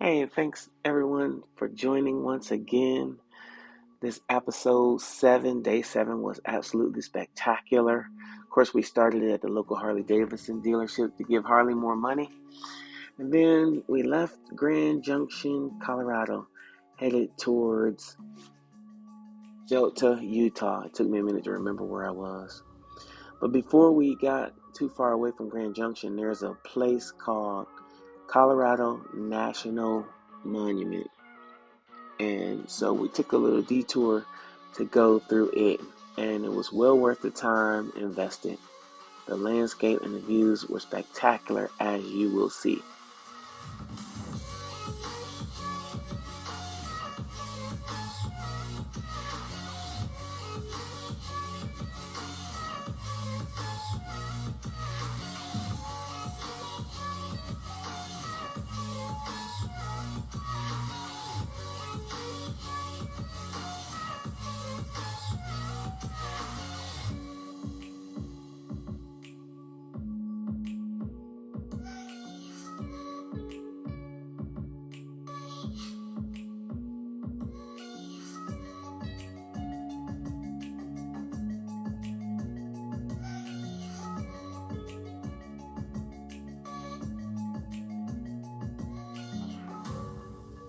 Hey, thanks everyone for joining once again. This episode 7, day 7, was absolutely spectacular. Of course, we started it at the local Harley Davidson dealership to give Harley more money. And then we left Grand Junction, Colorado, headed towards Delta, Utah. It took me a minute to remember where I was. But before we got too far away from Grand Junction, there's a place called Colorado National Monument. And so we took a little detour to go through it, and it was well worth the time invested. The landscape and the views were spectacular, as you will see.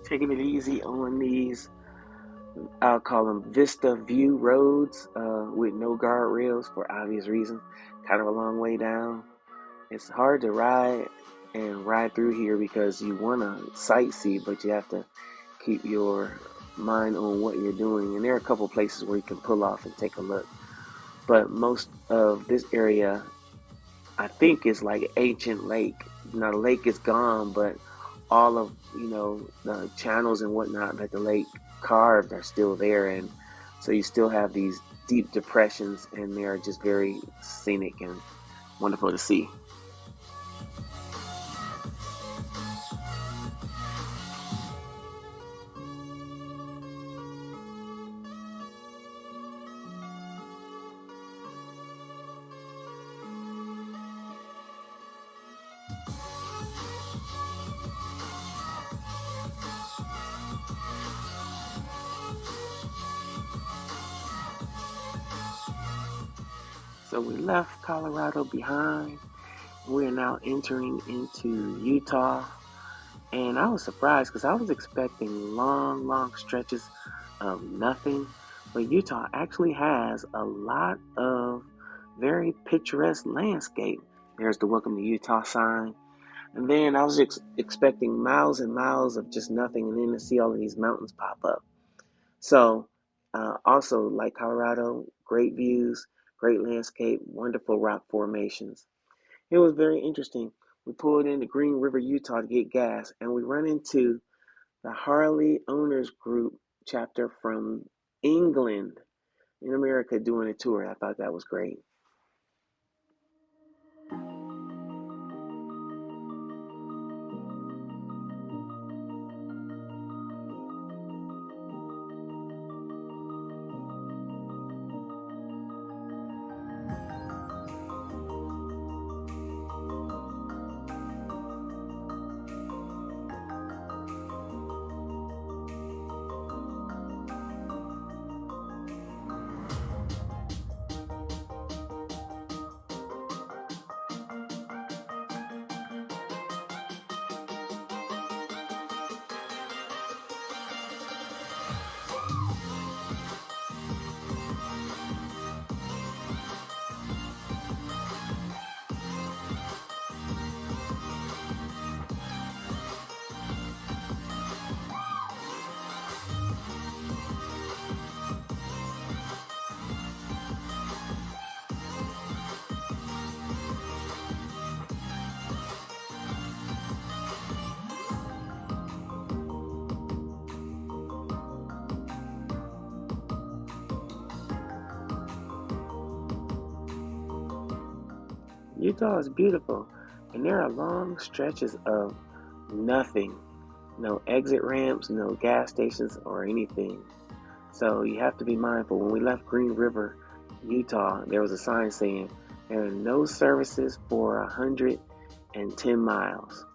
Taking it easy on these, I'll call them Vista View roads with no guardrails for obvious reasons. Kind of a long way down. It's hard to ride through here because you want to sightsee, but you have to keep your mind on what you're doing. And there are a couple places where you can pull off and take a look. But most of this area, I think, is like an ancient lake. Now the lake is gone, but all of the channels and whatnot that the lake carved are still there, and so you still have these deep depressions, and they are just very scenic and wonderful to see. So we left Colorado behind. We are now entering into Utah. And I was surprised because I was expecting long, long stretches of nothing. But Utah actually has a lot of very picturesque landscape. There's the Welcome to Utah sign. And then I was expecting miles and miles of just nothing, and then to see all of these mountains pop up. So, also, like Colorado, great views, great landscape, wonderful rock formations. It was very interesting. We pulled into Green River, Utah to get gas, and we run into the Harley Owners Group chapter from England in America doing a tour. I thought that was great. Utah is beautiful, and there are long stretches of nothing. No exit ramps, no gas stations, or anything. So you have to be mindful. When we left Green River, Utah, there was a sign saying there are no services for 110 miles.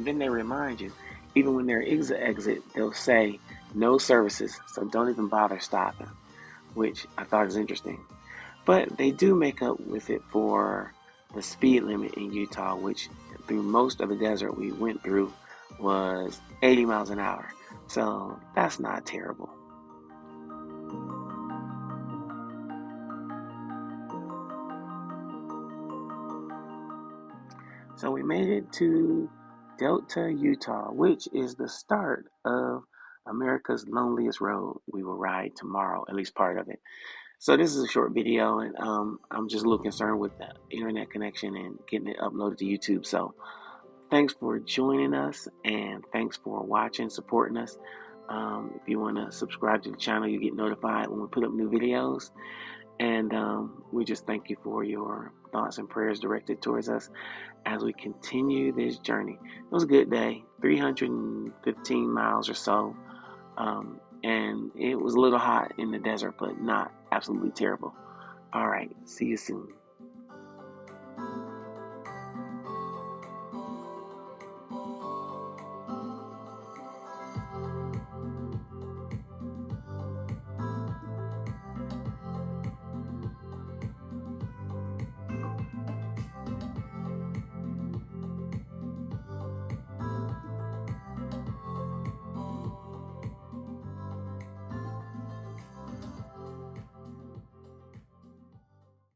And then they remind you, even when they're exit, they'll say no services, so don't even bother stopping, which I thought is interesting. But they do make up with it for the speed limit in Utah, which through most of the desert we went through was 80 miles an hour. So that's not terrible. So we made it to Delta, Utah, which is the start of America's loneliest road. We will ride tomorrow, at least part of it. So this is a short video, and I'm just a little concerned with the internet connection and getting it uploaded to YouTube. So thanks for joining us, and thanks for watching, supporting us. If you want to subscribe to the channel, you get notified when we put up new videos. And we just thank you for your thoughts and prayers directed towards us as we continue this journey. It was a good day, 315 miles or so. And it was a little hot in the desert, but not absolutely terrible. All right, see you soon.